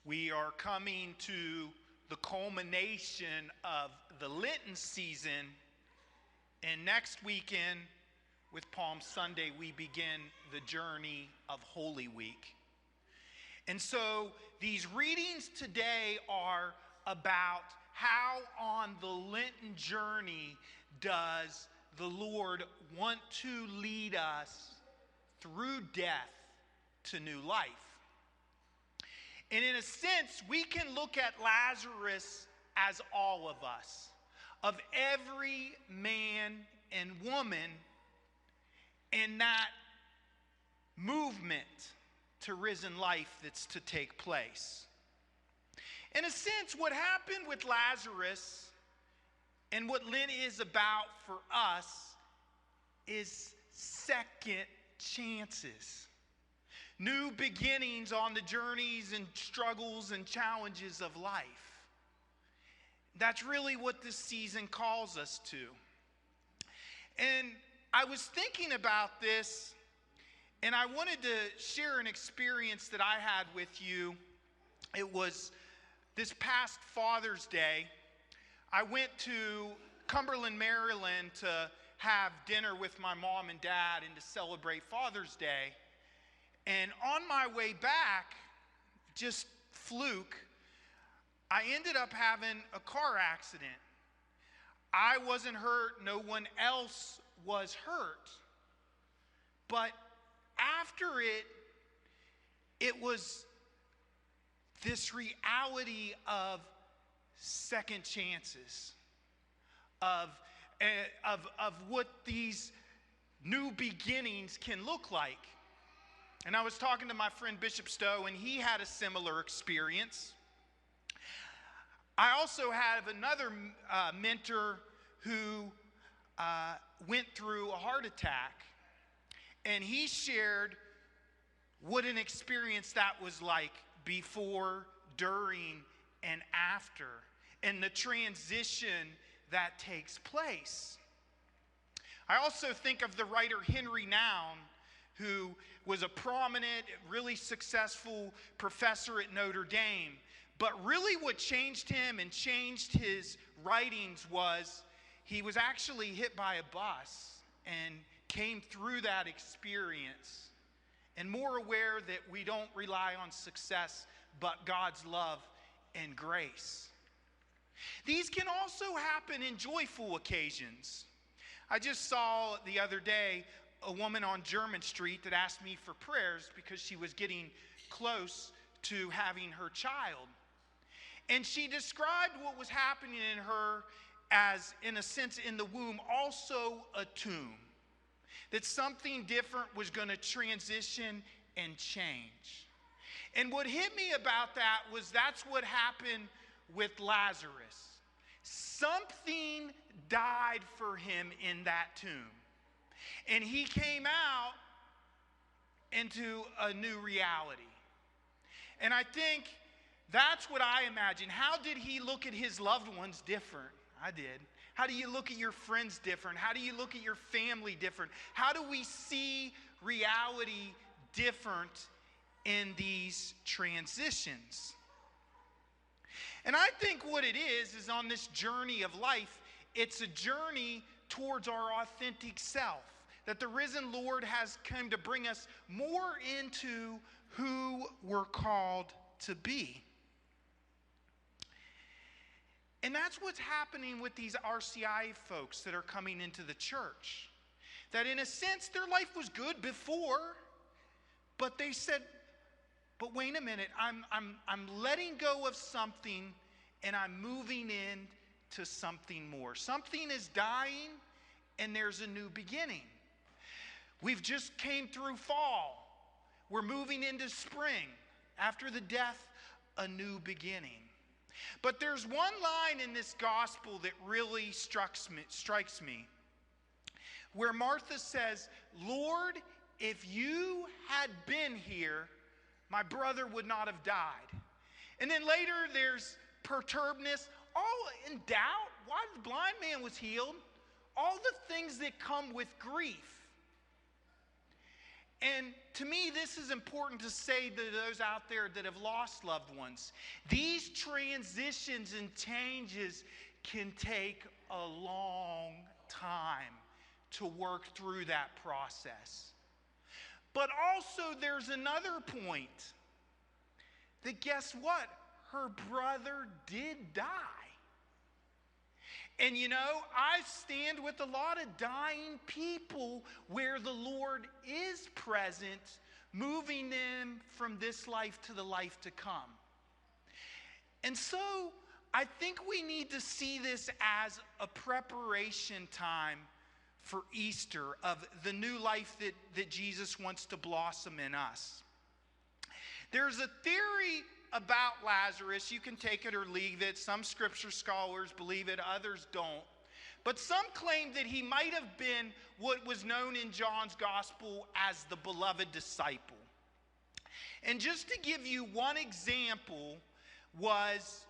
We are coming to the culmination of the Lenten season, and next weekend with Palm Sunday, we begin the journey of Holy Week. And so these readings today are about how on the Lenten journey does the Lord want to lead us through death to new life. And in a sense, we can look at Lazarus as all of us, of every man and woman in that movement to risen life that's to take place. In a sense, what happened with Lazarus and what Lent is about for us is second chances. New beginnings on the journeys and struggles and challenges of life. That's really what this season calls us to. And I was thinking about this, and I wanted to share an experience that I had with you. It was this past Father's Day. I went to Cumberland, Maryland to have dinner with my mom and dad and to celebrate Father's Day. And on my way back, just fluke, I ended up having a car accident. I wasn't hurt, no one else was hurt. But after it was this reality of second chances, of what these new beginnings can look like. And I was talking to my friend Bishop Stowe, and he had a similar experience. I also have another mentor who went through a heart attack, and he shared what an experience that was like before, during, and after, and the transition that takes place. I also think of the writer Henry Nouwen, who was a prominent, really successful professor at Notre Dame. But really what changed him and changed his writings was he was actually hit by a bus and came through that experience and more aware that we don't rely on success but God's love and grace. These can also happen in joyful occasions. I just saw the other day a woman on German Street that asked me for prayers because she was getting close to having her child. And she described what was happening in her as, in a sense, in the womb, also a tomb. That something different was going to transition and change. And what hit me about that was that's what happened with Lazarus. Something died for him in that tomb. And he came out into a new reality. And I think that's what I imagine. How did he look at his loved ones different? I did. How do you look at your friends different? How do you look at your family different? How do we see reality different in these transitions? And I think what it is on this journey of life, it's a journey towards our authentic self. That the risen Lord has come to bring us more into who we're called to be. And that's what's happening with these RCI folks that are coming into the church. That in a sense, their life was good before, but they said, but wait a minute, I'm letting go of something and I'm moving into something more. Something is dying and there's a new beginning. We've just came through fall. We're moving into spring. After the death, a new beginning. But there's one line in this gospel that really strikes me, where Martha says, Lord, if you had been here, my brother would not have died. And then later there's perturbedness, all in doubt, why the blind man was healed, all the things that come with grief. And to me, this is important to say to those out there that have lost loved ones. These transitions and changes can take a long time to work through that process. But also there's another point, that guess what? Her brother did die. And you know, I stand with a lot of dying people where the Lord is present, moving them from this life to the life to come. And so I think we need to see this as a preparation time for Easter, of the new life that Jesus wants to blossom in us. There's a theory about Lazarus. You can take it or leave it. Some scripture scholars believe it, others don't. But some claim that he might have been what was known in John's gospel as the beloved disciple. And just to give you one example, was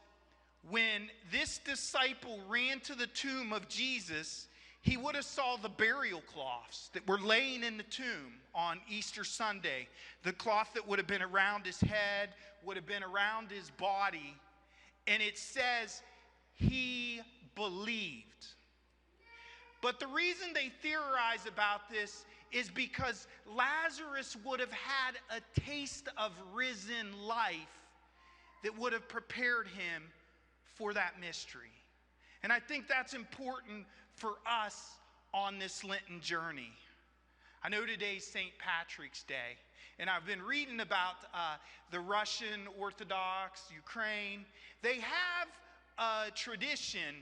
when this disciple ran to the tomb of Jesus, he would have saw the burial cloths that were laying in the tomb on Easter Sunday. The cloth that would have been around his head, would have been around his body. And it says, he believed. But the reason they theorize about this is because Lazarus would have had a taste of risen life that would have prepared him for that mystery. And I think that's important for us on this Lenten journey. I know today's St. Patrick's Day, and I've been reading about the Russian Orthodox, Ukraine. They have a tradition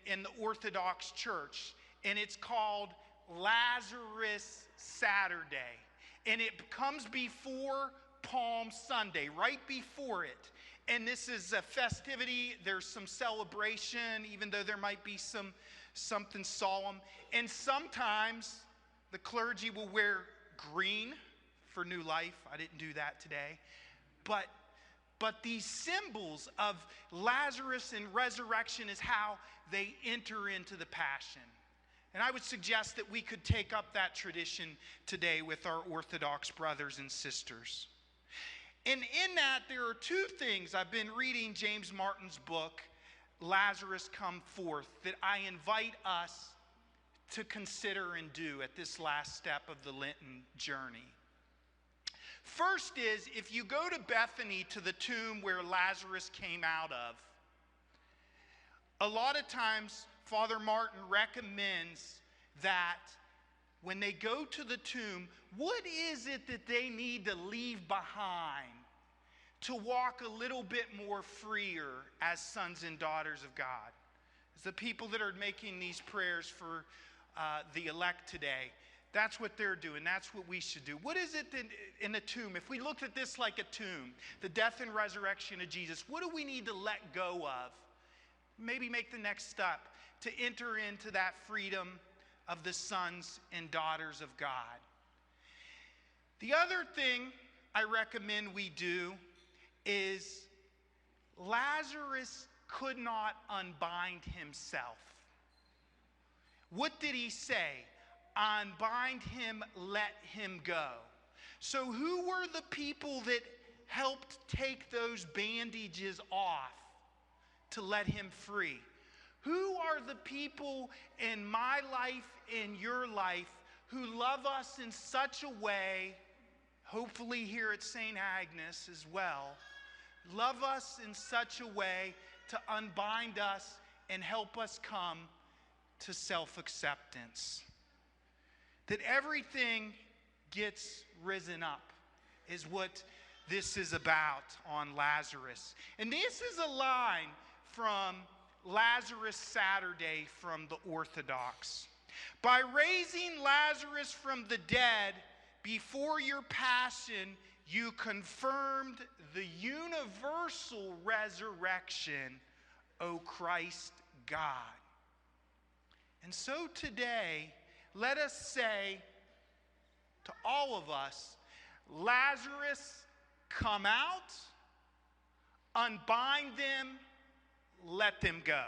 in the Orthodox Church, and it's called Lazarus Saturday. And it comes before Palm Sunday, right before it. And this is a festivity. There's some celebration, even though there might be something solemn. And sometimes the clergy will wear green for new life. I didn't do that today. But these symbols of Lazarus and resurrection is how they enter into the Passion. And I would suggest that we could take up that tradition today with our Orthodox brothers and sisters. And in that, there are two things. I've been reading James Martin's book, Lazarus Come Forth, that I invite us to consider and do at this last step of the Lenten journey. First is, if you go to Bethany, to the tomb where Lazarus came out of, a lot of times Father Martin recommends that when they go to the tomb, what is it that they need to leave behind to walk a little bit more freer as sons and daughters of God? As the people that are making these prayers for the elect today, that's what they're doing. That's what we should do. What is it that in the tomb? If we looked at this like a tomb, the death and resurrection of Jesus, what do we need to let go of? Maybe make the next step to enter into that freedom of the sons and daughters of God. The other thing I recommend we do is Lazarus could not unbind himself. What did he say? Unbind him, let him go. So who were the people that helped take those bandages off to let him free? Who are the people in my life, in your life, who love us in such a way, hopefully here at St. Agnes as well, love us in such a way to unbind us and help us come to self-acceptance? That everything gets risen up is what this is about on Lazarus. And this is a line from Lazarus Saturday from the Orthodox. By raising Lazarus from the dead before your passion, you confirmed the universal resurrection, O Christ God. And so today, let us say to all of us, Lazarus, come out, unbind them, let them go.